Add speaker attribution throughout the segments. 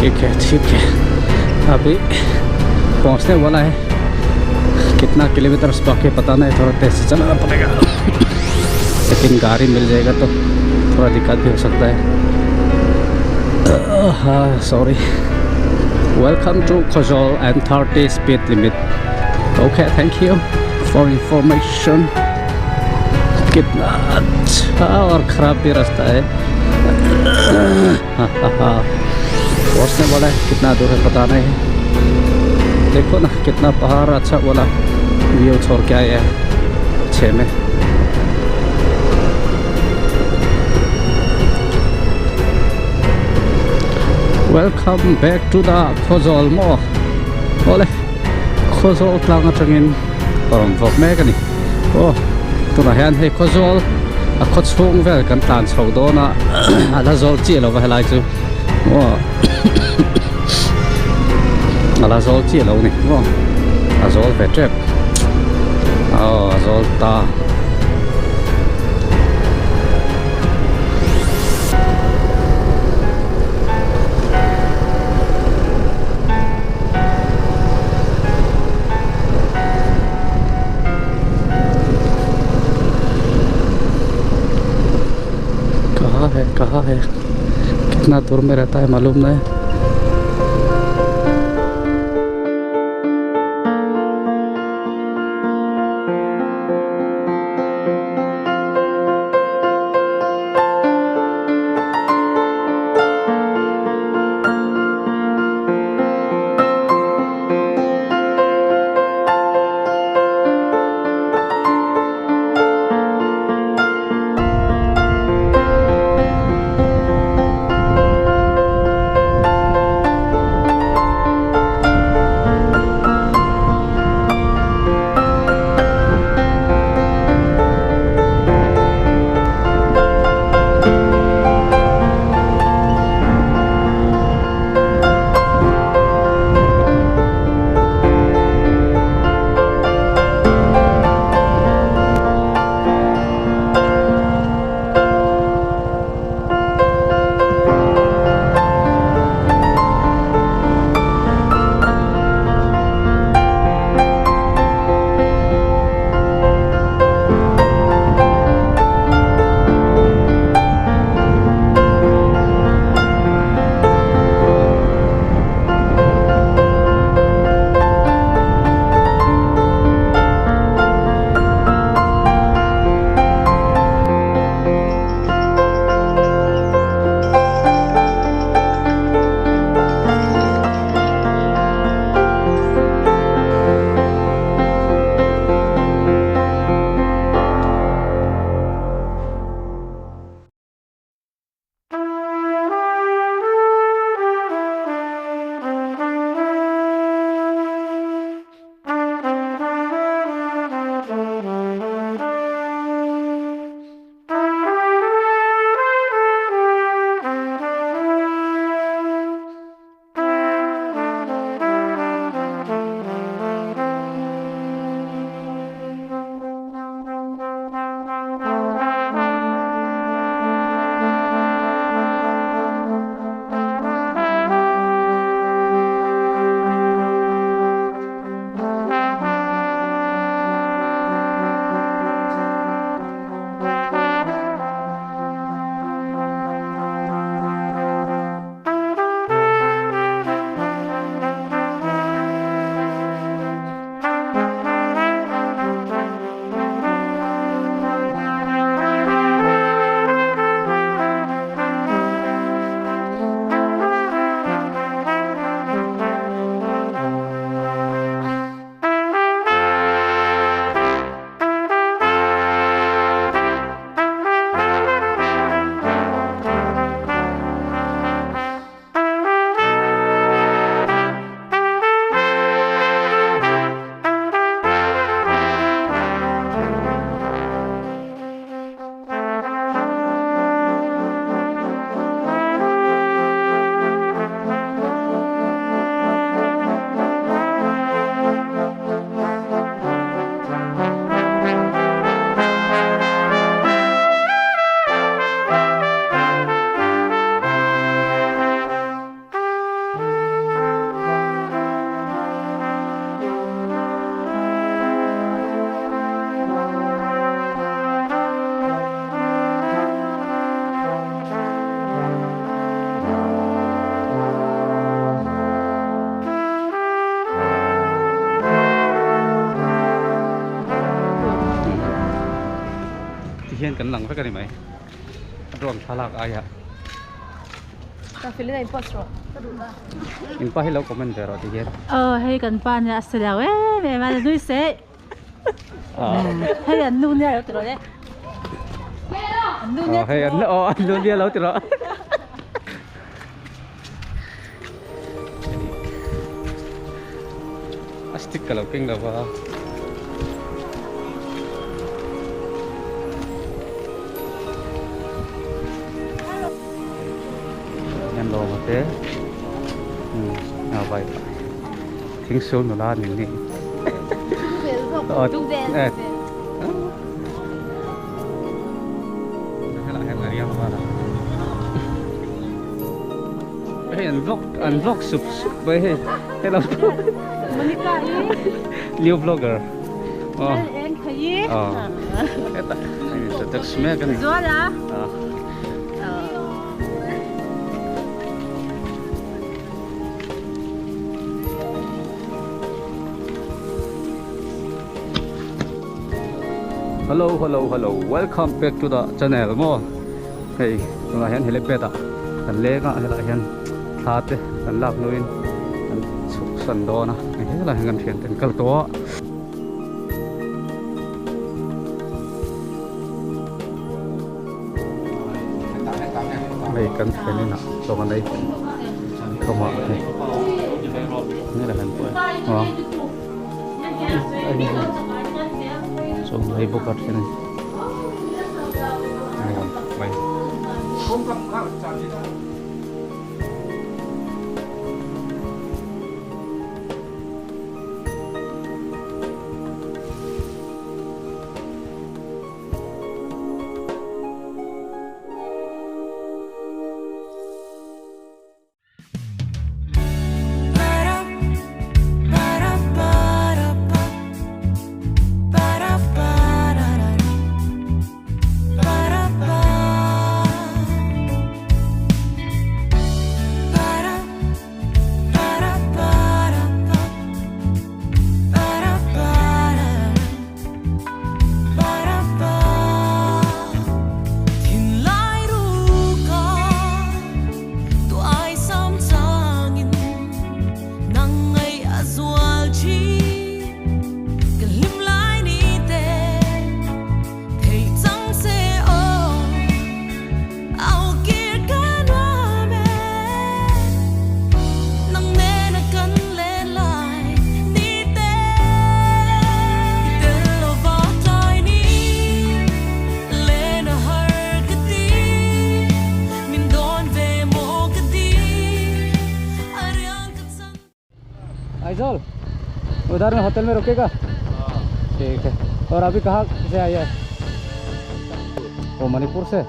Speaker 1: ठीक है, अभी पहुंचने वाला है। कितना किलोमीटर बाकी पता नहीं, थोड़ा तेज से चलाना पड़ेगा। लेकिन गाड़ी मिल जाएगा तो थोड़ा दिक्कत भी हो सकता है। हाँ sorry. Welcome to khawzawl and 30 speed limit. Okay, thank you for information. कितना अच्छा और ख़राब भी रास्ता है। पहुँचने वाला है, कितना दूर है पता नहीं। देखो ना कितना पहाड़ अच्छा वाला व्यू छोड़ के आया है 6 में। Welcome back to the khawzawl mo. Ole khawzawl tlang atangin orom vok me kani. Oh, tuna hian he khawzawl a khot chung vel kan tan chho do na ala zol chi lo va lai chu. Oh. Ala zol chi lo ni. Oh. A zol ve trap. Oh, a zol ta. कहाँ है, कितना दूर में रहता है मालूम नहीं। hiền cần lằng với cái này mày rộn thà lạc ai à
Speaker 2: ta phải lấy import rồi
Speaker 1: in pa hello comment rồi thì hiền
Speaker 2: hay cần pa nhà sẽ là mẹ mà nuôi sẽ hay là nuôi nhà rồi đấy
Speaker 1: hay anh luôn dia lâu rồi astik kalau kinh là vào nhân đồ một thế nào vậy thính xuống nó la mình đi Unvlog sụp với hello new vlogger
Speaker 2: em thấy
Speaker 1: thật smell cái này
Speaker 2: rõ là
Speaker 1: hello welcome back to the channel mo hey tuna hian hele peta kan leka hela hian thate kan lak nuin kan chuk san do na hela ngan thian ten kal to này kan thian ni na so kan dai khoma ni ni là kan poi so này bộ cắt này mày không cầm khảo chạm gì đâu उधर में होटल में रुकेगा ठीक है और अभी कहाँ से आए हैं वो मणिपुर से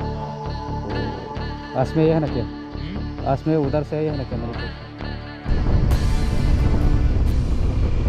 Speaker 1: पास में ये है ना क्या पास में उधर से आए हैं ना क्या मणिपुर